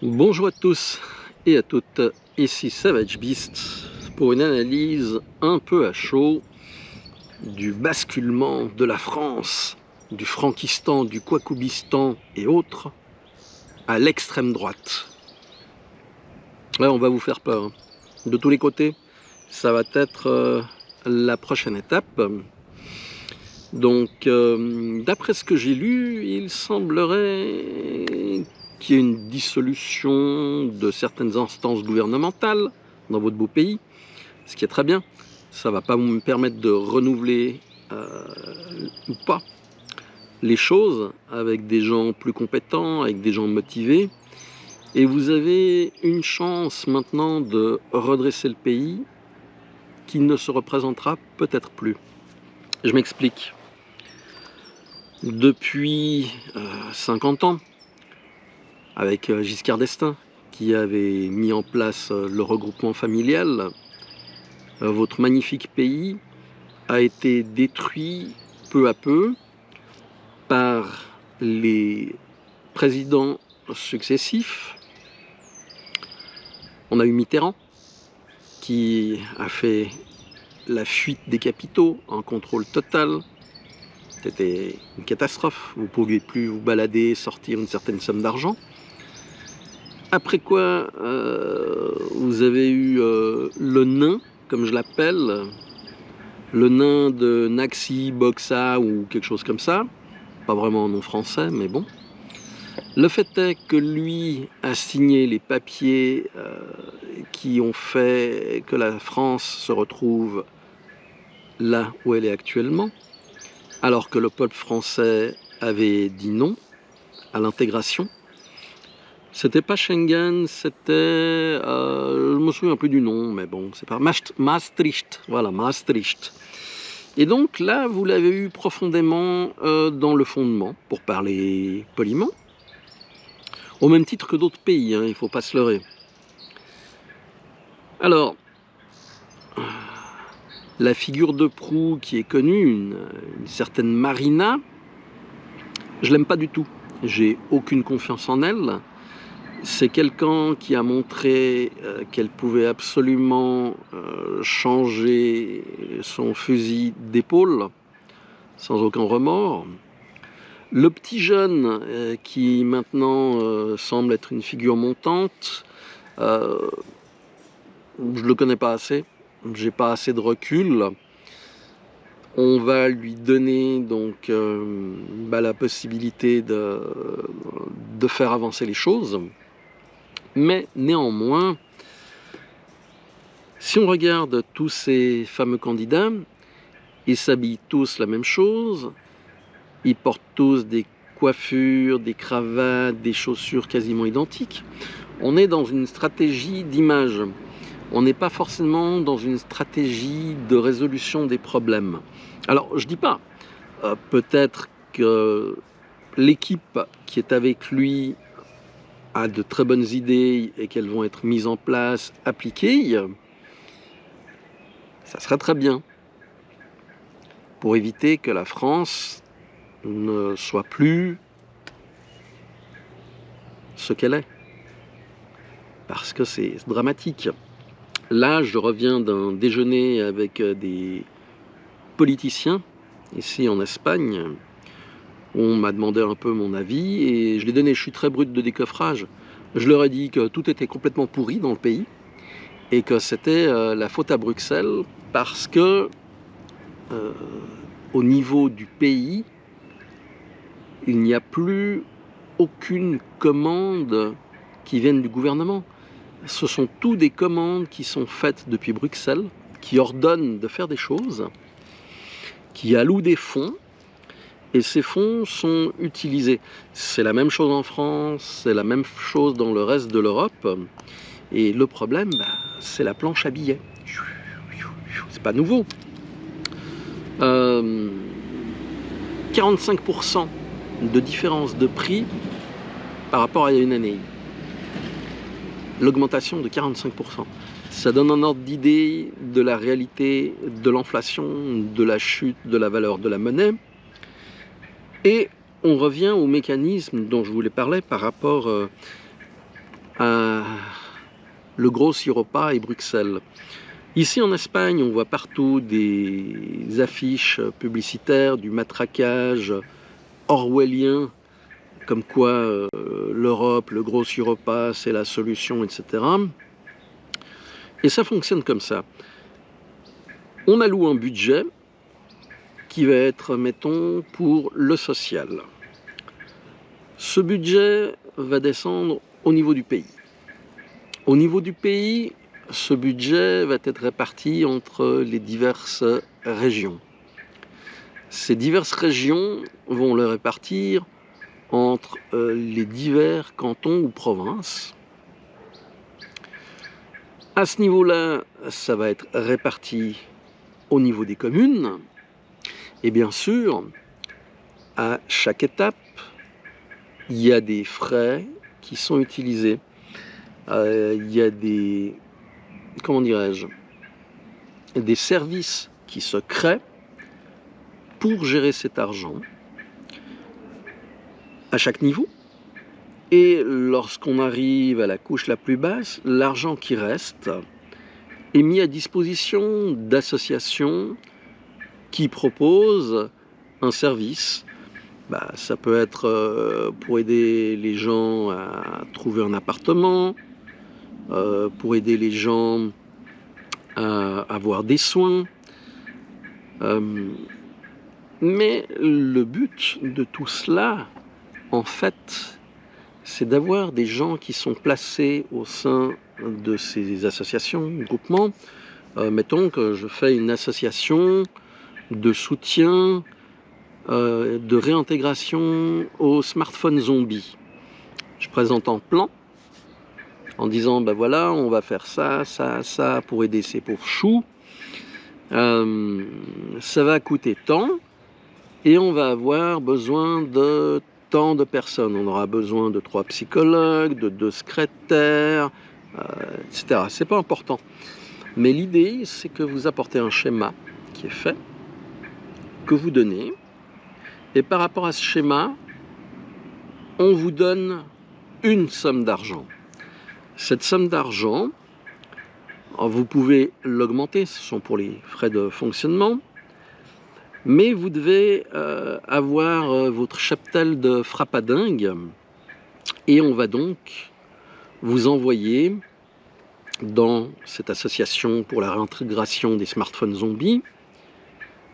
Bonjour à tous et à toutes, ici Savage Beast pour une analyse un peu à chaud du basculement de la France, du Frankistan, du Quacoubistan et autres à l'extrême droite. Là, on va vous faire peur. De tous les côtés, ça va être la prochaine étape. Donc, d'après ce que j'ai lu, il semblerait qu'il y ait une dissolution de certaines instances gouvernementales dans votre beau pays, ce qui est très bien. Ça ne va pas me permettre de renouveler ou pas les choses avec des gens plus compétents, avec des gens motivés. Et vous avez une chance maintenant de redresser le pays qui ne se représentera peut-être plus. Je m'explique. Depuis 50 ans, avec Giscard d'Estaing, qui avait mis en place le regroupement familial, votre magnifique pays a été détruit peu à peu par les présidents successifs. On a eu Mitterrand, qui a fait la fuite des capitaux en contrôle total. C'était une catastrophe. Vous ne pouviez plus vous balader, sortir une certaine somme d'argent. Après quoi, vous avez eu le nain, comme je l'appelle, le nain de Naxi, Boxa ou quelque chose comme ça. Pas vraiment un nom français, mais bon. Le fait est que lui a signé les papiers qui ont fait que la France se retrouve là où elle est actuellement, alors que le peuple français avait dit non à l'intégration. C'était pas Schengen, c'était... je me souviens plus du nom, mais bon, c'est pas... Maastricht, voilà, Maastricht. Et donc là, vous l'avez eu profondément dans le fondement, pour parler poliment, au même titre que d'autres pays, hein, il ne faut pas se leurrer. Alors, la figure de proue qui est connue, une certaine Marina, je l'aime pas du tout. J'ai aucune confiance en elle. C'est quelqu'un qui a montré qu'elle pouvait absolument changer son fusil d'épaule sans aucun remords. Le petit jeune qui maintenant semble être une figure montante, je le connais pas assez, j'ai pas assez de recul. On va lui donner donc la possibilité de faire avancer les choses. Mais néanmoins, si on regarde tous ces fameux candidats, ils s'habillent tous la même chose, ils portent tous des coiffures, des cravates, des chaussures quasiment identiques. On est dans une stratégie d'image. On n'est pas forcément dans une stratégie de résolution des problèmes. Alors, je dis pas, peut-être que l'équipe qui est avec lui a de très bonnes idées et qu'elles vont être mises en place, appliquées, ça serait très bien pour éviter que la France ne soit plus ce qu'elle est. Parce que c'est dramatique. Là, je reviens d'un déjeuner avec des politiciens, ici en Espagne. On m'a demandé un peu mon avis et je l'ai donné. Je suis très brut de décoffrage. Je leur ai dit que tout était complètement pourri dans le pays et que c'était la faute à Bruxelles parce que au niveau du pays, il n'y a plus aucune commande qui vienne du gouvernement. Ce sont toutes des commandes qui sont faites depuis Bruxelles, qui ordonnent de faire des choses, qui allouent des fonds, et ces fonds sont utilisés. C'est la même chose en France, c'est la même chose dans le reste de l'Europe, et le problème, c'est la planche à billets. C'est pas nouveau. 45% de différence de prix par rapport à il y a une année. L'augmentation de 45%. Ça donne un ordre d'idée de la réalité de l'inflation, de la chute de la valeur de la monnaie. Et on revient au mécanisme dont je voulais parler par rapport le Grossi Europa et Bruxelles. Ici en Espagne, on voit partout des affiches publicitaires, du matraquage orwellien, comme quoi l'Europe, le Grossi Europa, c'est la solution, etc. Et ça fonctionne comme ça. On alloue un budget qui va être, mettons, pour le social. Ce budget va descendre au niveau du pays. Au niveau du pays, ce budget va être réparti entre les diverses régions. Ces diverses régions vont le répartir entre les divers cantons ou provinces. À ce niveau-là, ça va être réparti au niveau des communes. Et bien sûr, à chaque étape, il y a des frais qui sont utilisés. Il y a des, comment dirais-je, des services qui se créent pour gérer cet argent à chaque niveau. Et lorsqu'on arrive à la couche la plus basse, l'argent qui reste est mis à disposition d'associations qui proposent un service. Ça peut être pour aider les gens à trouver un appartement, pour aider les gens à avoir des soins. Mais le but de tout cela, en fait, c'est d'avoir des gens qui sont placés au sein de ces associations, groupements. Mettons que je fais une association de soutien, de réintégration au smartphone zombie. Je présente un plan en disant, voilà, on va faire ça, ça, ça pour aider ces pauvres choux. Ça va coûter tant et on va avoir besoin de tant de personnes. On aura besoin de 3 psychologues, de 2 secrétaires, etc. C'est pas important. Mais l'idée, c'est que vous apportez un schéma qui est fait, que vous donnez, et par rapport à ce schéma, on vous donne une somme d'argent. Cette somme d'argent, vous pouvez l'augmenter, ce sont pour les frais de fonctionnement, mais vous devez avoir votre cheptel de frappadingue, et on va donc vous envoyer dans cette association pour la réintégration des smartphones zombies,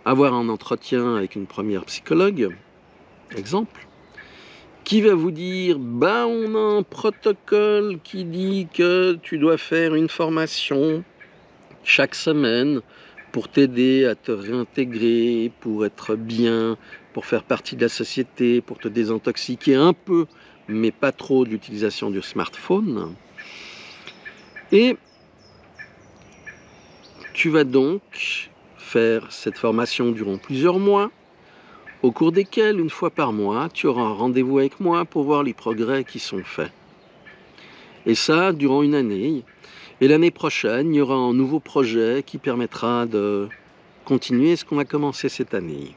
avoir un entretien avec une première psychologue, exemple, qui va vous dire, on a un protocole qui dit que tu dois faire une formation chaque semaine pour t'aider à te réintégrer, pour être bien, pour faire partie de la société, pour te désintoxiquer un peu, mais pas trop de l'utilisation du smartphone. Et tu vas donc faire cette formation durant plusieurs mois, au cours desquels, une fois par mois, tu auras un rendez-vous avec moi pour voir les progrès qui sont faits. Et ça, durant une année. Et l'année prochaine, il y aura un nouveau projet qui permettra de continuer ce qu'on a commencé cette année.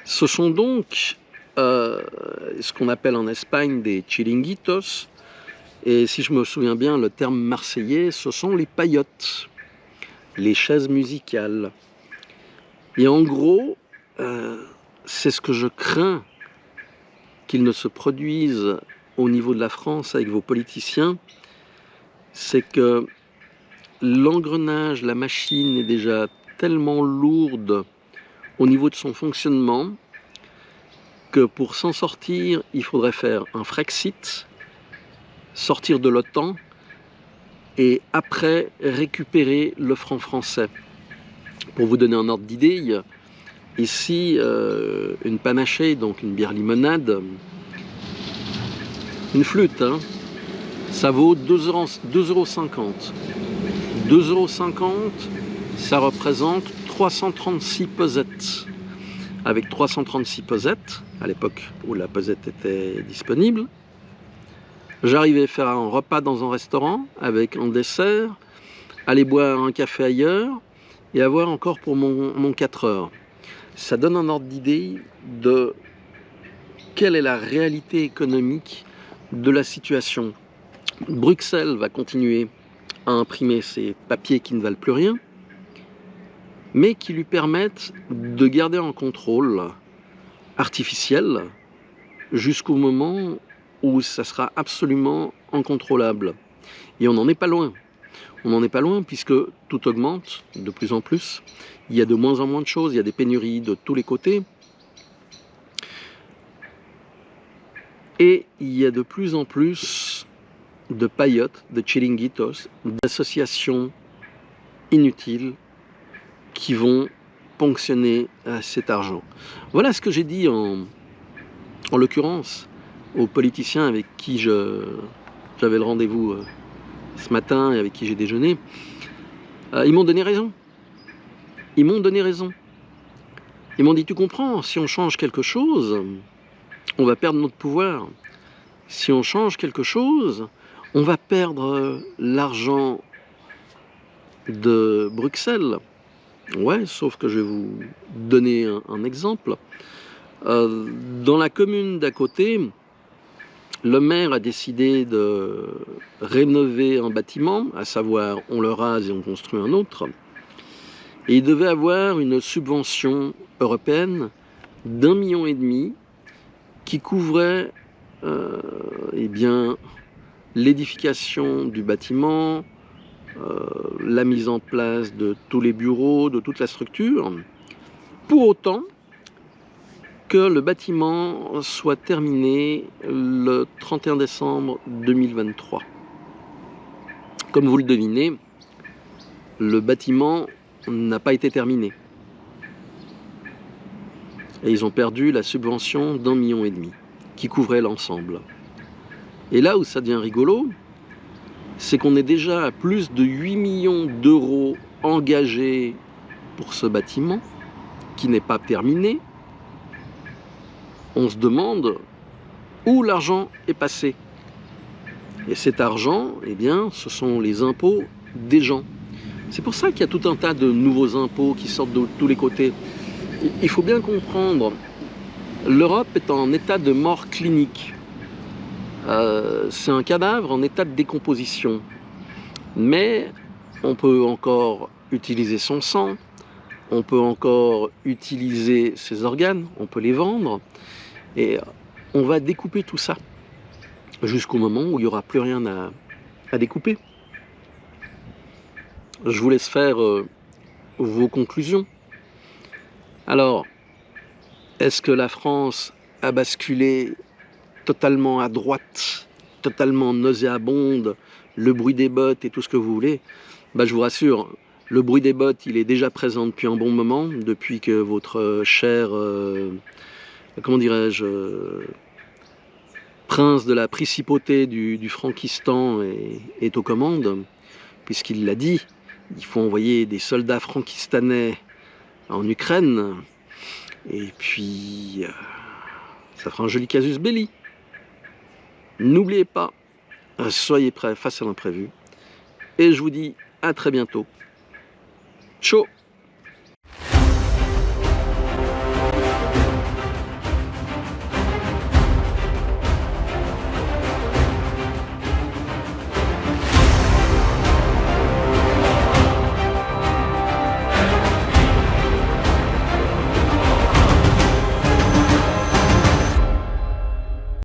Ce sont donc ce qu'on appelle en Espagne des chiringuitos. Et si je me souviens bien, le terme marseillais, ce sont les paillotes, les chaises musicales. Et en gros, c'est ce que je crains qu'il ne se produise au niveau de la France avec vos politiciens, c'est que l'engrenage, la machine est déjà tellement lourde au niveau de son fonctionnement que pour s'en sortir, il faudrait faire un Frexit, sortir de l'OTAN et après récupérer le franc français. Pour vous donner un ordre d'idée, il y a ici une panachée, donc une bière limonade, une flûte, ça vaut 2,50 €. 2,50 €, ça représente 336 pesettes. Avec 336 pesettes, à l'époque où la pesette était disponible, j'arrivais à faire un repas dans un restaurant avec un dessert, aller boire un café ailleurs et avoir encore pour mon 4 heures. Ça donne un ordre d'idée de quelle est la réalité économique de la situation. Bruxelles va continuer à imprimer ces papiers qui ne valent plus rien, mais qui lui permettent de garder un contrôle artificiel jusqu'au moment où ça sera absolument incontrôlable. Et on n'en est pas loin. On n'en est pas loin puisque tout augmente de plus en plus. Il y a de moins en moins de choses, il y a des pénuries de tous les côtés. Et il y a de plus en plus de paillotes, de chiringuitos, d'associations inutiles qui vont ponctionner cet argent. Voilà ce que j'ai dit en l'occurrence aux politiciens avec qui j'avais le rendez-vous ce matin et avec qui j'ai déjeuné. Ils m'ont donné raison. Ils m'ont donné raison. Ils m'ont dit, tu comprends, si on change quelque chose, on va perdre notre pouvoir. Si on change quelque chose, on va perdre l'argent de Bruxelles. Ouais, sauf que je vais vous donner un exemple. Dans la commune d'à côté, le maire a décidé de rénover un bâtiment, à savoir on le rase et on construit un autre. Et il devait avoir une subvention européenne d'1,5 million qui couvrait eh bien, l'édification du bâtiment, la mise en place de tous les bureaux, de toute la structure, pour autant que le bâtiment soit terminé le 31 décembre 2023. Comme vous le devinez, le bâtiment n'a pas été terminé. Et ils ont perdu la subvention d'1,5 million qui couvrait l'ensemble. Et là où ça devient rigolo, c'est qu'on est déjà à plus de 8 millions d'euros engagés pour ce bâtiment qui n'est pas terminé. On se demande où l'argent est passé. Et cet argent, eh bien, ce sont les impôts des gens. C'est pour ça qu'il y a tout un tas de nouveaux impôts qui sortent de tous les côtés. Il faut bien comprendre, l'Europe est en état de mort clinique. C'est un cadavre en état de décomposition. Mais on peut encore utiliser son sang, on peut encore utiliser ses organes, on peut les vendre. Et on va découper tout ça jusqu'au moment où il n'y aura plus rien à découper. Je vous laisse faire vos conclusions. Alors, est-ce que la France a basculé totalement à droite, totalement nauséabonde, le bruit des bottes et tout ce que vous voulez? Je vous rassure, le bruit des bottes, il est déjà présent depuis un bon moment, depuis que votre cher, comment dirais-je, prince de la principauté du Frankistan est aux commandes, puisqu'il l'a dit, il faut envoyer des soldats frankistanais en Ukraine, et puis ça fera un joli casus belli. N'oubliez pas, soyez prêts face à l'imprévu, et je vous dis à très bientôt. Ciao.